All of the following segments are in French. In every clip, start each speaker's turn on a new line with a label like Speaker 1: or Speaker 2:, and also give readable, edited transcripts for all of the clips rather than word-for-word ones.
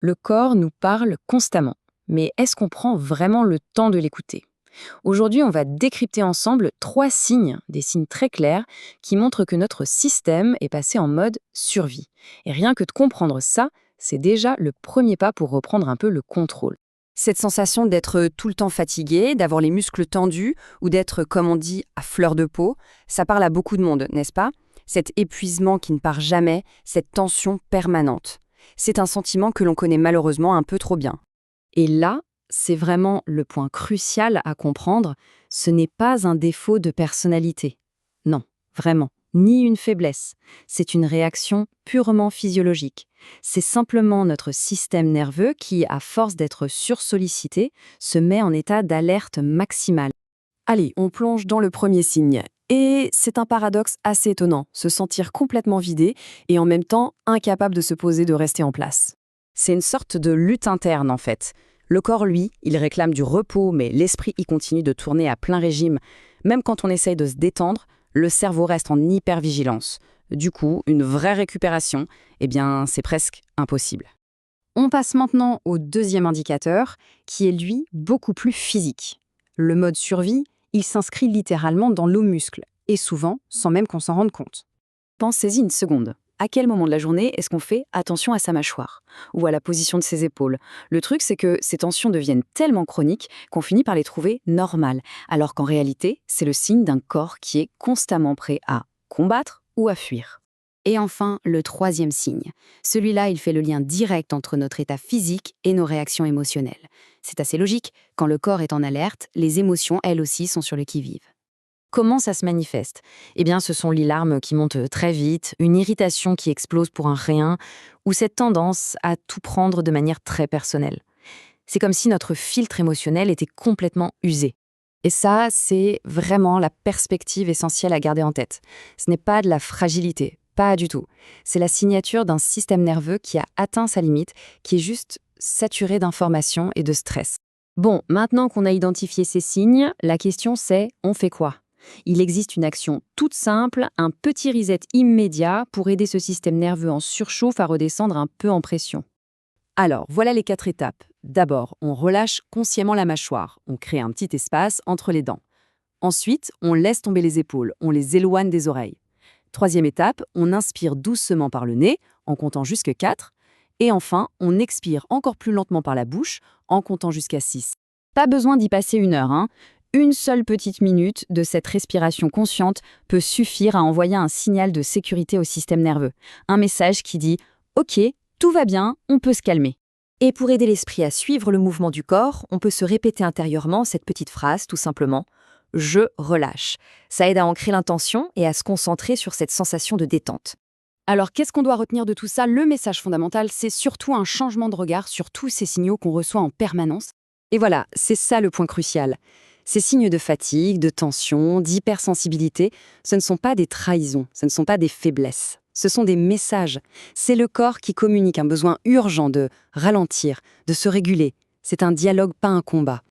Speaker 1: Le corps nous parle constamment, mais est-ce qu'on prend vraiment le temps de l'écouter? Aujourd'hui, on va décrypter ensemble 3 signes, des signes très clairs, qui montrent que notre système est passé en mode survie. Et rien que de comprendre ça, c'est déjà le premier pas pour reprendre un peu le contrôle.
Speaker 2: Cette sensation d'être tout le temps fatigué, d'avoir les muscles tendus ou d'être, comme on dit, à fleur de peau, ça parle à beaucoup de monde, n'est-ce pas? Cet épuisement qui ne part jamais, cette tension permanente. C'est un sentiment que l'on connaît malheureusement un peu trop bien.
Speaker 1: Et là, c'est vraiment le point crucial à comprendre, ce n'est pas un défaut de personnalité. Non, vraiment, ni une faiblesse. C'est une réaction purement physiologique. C'est simplement notre système nerveux qui, à force d'être sursollicité, se met en état d'alerte maximale.
Speaker 2: Allez, on plonge dans le premier signe. Et c'est un paradoxe assez étonnant, se sentir complètement vidé et en même temps incapable de se poser, de rester en place.
Speaker 3: C'est une sorte de lutte interne en fait. Le corps, lui, il réclame du repos, mais l'esprit y continue de tourner à plein régime. Même quand on essaye de se détendre, le cerveau reste en hypervigilance. Du coup, une vraie récupération, eh bien, c'est presque impossible.
Speaker 1: On passe maintenant au deuxième indicateur, qui est lui beaucoup plus physique. Le mode survie, il s'inscrit littéralement dans nos muscles, et souvent sans même qu'on s'en rende compte. Pensez-y une seconde. À quel moment de la journée est-ce qu'on fait attention à sa mâchoire ou à la position de ses épaules? Le truc, c'est que ces tensions deviennent tellement chroniques qu'on finit par les trouver normales, alors qu'en réalité, c'est le signe d'un corps qui est constamment prêt à combattre ou à fuir. Et enfin, le troisième signe. Celui-là, il fait le lien direct entre notre état physique et nos réactions émotionnelles. C'est assez logique, quand le corps est en alerte, les émotions, elles aussi, sont sur le qui-vive. Comment ça se manifeste? Eh bien, ce sont les larmes qui montent très vite, une irritation qui explose pour un rien, ou cette tendance à tout prendre de manière très personnelle. C'est comme si notre filtre émotionnel était complètement usé. Et ça, c'est vraiment la perspective essentielle à garder en tête. Ce n'est pas de la fragilité, pas du tout. C'est la signature d'un système nerveux qui a atteint sa limite, qui est juste saturé d'informations et de stress. Bon, maintenant qu'on a identifié ces signes, la question c'est, on fait quoi? Il existe une action toute simple, un petit reset immédiat pour aider ce système nerveux en surchauffe à redescendre un peu en pression.
Speaker 2: Alors, voilà les 4 étapes. D'abord, on relâche consciemment la mâchoire. On crée un petit espace entre les dents. Ensuite, on laisse tomber les épaules. On les éloigne des oreilles. Troisième étape, on inspire doucement par le nez, en comptant jusqu'à 4. Et enfin, on expire encore plus lentement par la bouche, en comptant jusqu'à 6.
Speaker 1: Pas besoin d'y passer 1 heure, hein. Une seule petite minute de cette respiration consciente peut suffire à envoyer un signal de sécurité au système nerveux. Un message qui dit « Ok, tout va bien, on peut se calmer ».
Speaker 4: Et pour aider l'esprit à suivre le mouvement du corps, on peut se répéter intérieurement cette petite phrase, tout simplement « je relâche ». Ça aide à ancrer l'intention et à se concentrer sur cette sensation de détente.
Speaker 2: Alors, qu'est-ce qu'on doit retenir de tout ça? Le message fondamental, c'est surtout un changement de regard sur tous ces signaux qu'on reçoit en permanence. Et voilà, c'est ça le point crucial. Ces signes de fatigue, de tension, d'hypersensibilité, ce ne sont pas des trahisons, ce ne sont pas des faiblesses. Ce sont des messages. C'est le corps qui communique un besoin urgent de ralentir, de se réguler. C'est un dialogue, pas un combat.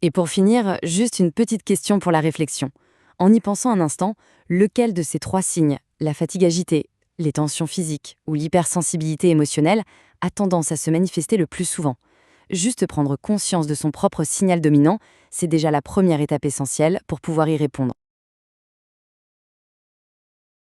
Speaker 2: Et pour finir, juste une petite question pour la réflexion. En y pensant un instant, lequel de ces 3 signes, la fatigue agitée, les tensions physiques ou l'hypersensibilité émotionnelle, a tendance à se manifester le plus souvent? Juste prendre conscience de son propre signal dominant, c'est déjà la première étape essentielle pour pouvoir y répondre.